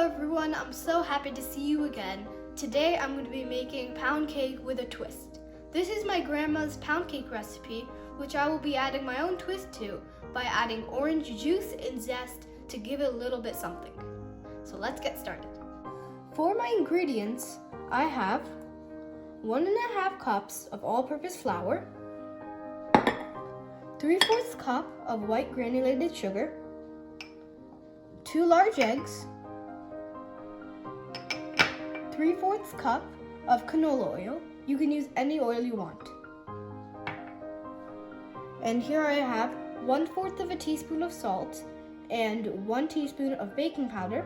everyone, I'm so happy to see you again. Today I'm going to be making pound cake with a twist. This is my grandma's pound cake recipe, which I will be adding my own twist to by adding orange juice and zest to give it a little bit something. So let's get started. For my ingredients, I have 1.5 cups of all-purpose flour, 3/4 cup of white granulated sugar, 2 large eggs, 3/4 cup of canola oil. You can use any oil you want. And here I have 1/4 of a teaspoon of salt and 1 teaspoon of baking powder,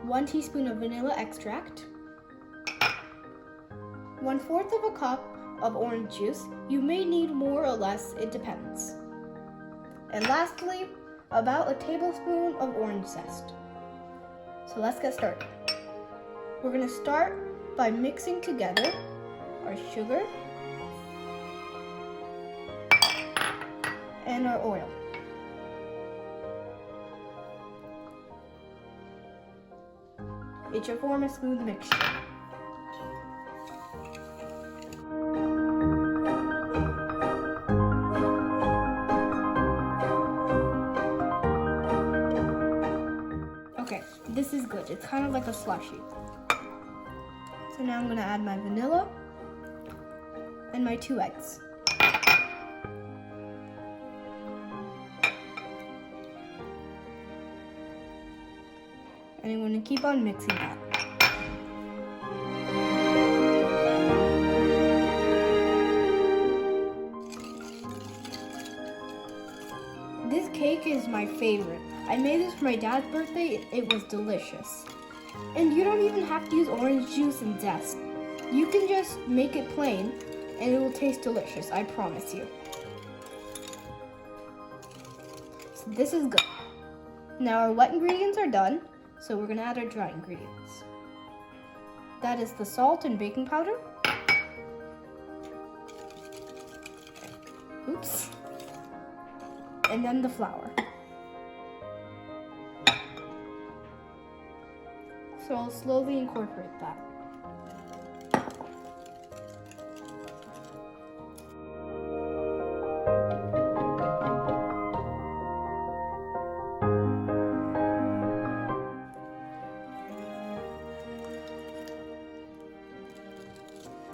1 teaspoon of vanilla extract, 1/4 of a cup of orange juice. You may need more or less, it depends. And lastly, about a tablespoon of orange zest. So let's get started. We're going to start by mixing together our sugar and our oil. It should form a smooth mixture. Okay, this is good. It's kind of like a slushy. So now I'm going to add my vanilla and my 2 eggs. And I'm going to keep on mixing that. This cake is my favorite. I made this for my dad's birthday. It was delicious. And you don't even have to use orange juice and zest. You can just make it plain and it will taste delicious, I promise you. So this is good. Now our wet ingredients are done, so we're gonna add our dry ingredients. That is the salt and baking powder. Oops. And then the flour. So I'll slowly incorporate that.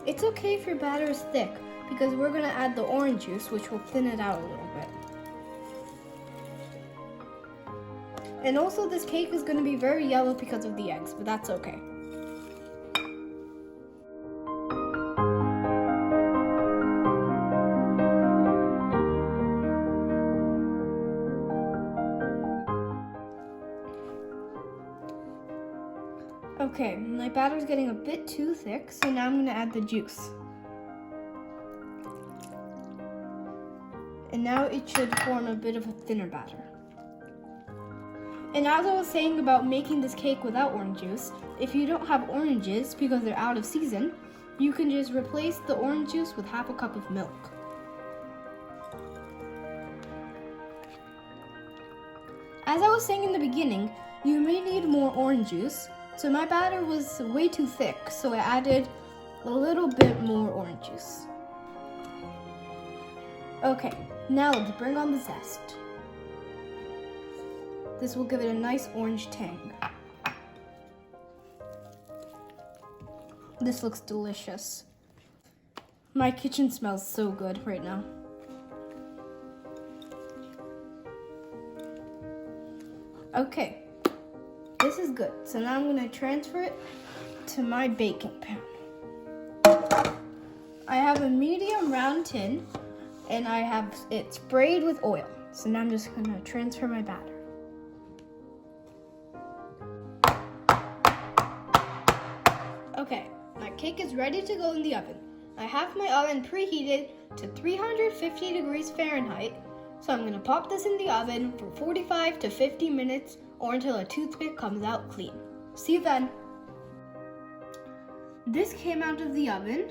It's okay if your batter is thick because we're going to add the orange juice, which will thin it out a little bit. And also this cake is going to be very yellow because of the eggs, but that's okay. Okay, my batter's getting a bit too thick, so now I'm going to add the juice. And now it should form a bit of a thinner batter. And as I was saying about making this cake without orange juice, if you don't have oranges because they're out of season, you can just replace the orange juice with 1/2 cup of milk. As I was saying in the beginning, you may need more orange juice, so my batter was way too thick, so I added a little bit more orange juice. Okay, now let's bring on the zest. This will give it a nice orange tang. This looks delicious. My kitchen smells so good right now. Okay, this is good. So now I'm going to transfer it to my baking pan. I have a medium round tin and I have it sprayed with oil. So now I'm just going to transfer my batter. Okay, my cake is ready to go in the oven. I have my oven preheated to 350 degrees Fahrenheit, so I'm going to pop this in the oven for 45 to 50 minutes or until a toothpick comes out clean. See you then. This came out of the oven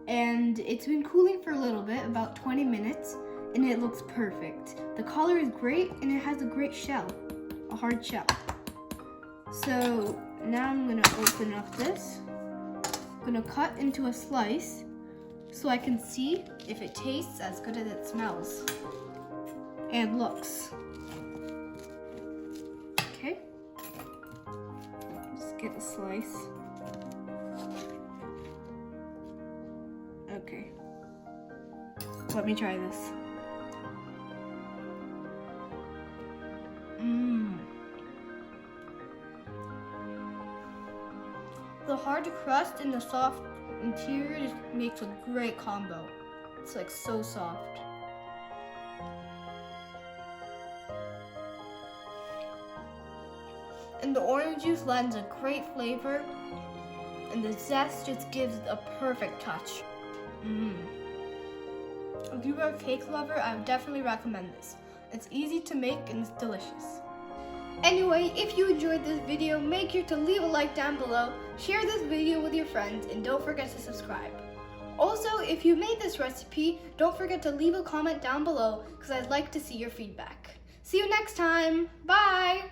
and it's been cooling for a little bit, about 20 minutes, and it looks perfect. The color is great and it has a great shell. I'll hard shell. So now I'm gonna open up this. I'm gonna cut into a slice so I can see if it tastes as good as it smells and looks. Okay, just get a slice. Okay, let me try this. The hard crust and the soft interior just makes a great combo. It's like so soft. And the orange juice lends a great flavor, and the zest just gives it a perfect touch. If you are a cake lover, I would definitely recommend this. It's easy to make and it's delicious. Anyway, if you enjoyed this video, make sure to leave a like down below, share this video with your friends, and don't forget to subscribe. Also, if you made this recipe, don't forget to leave a comment down below because I'd like to see your feedback. See you next time. Bye!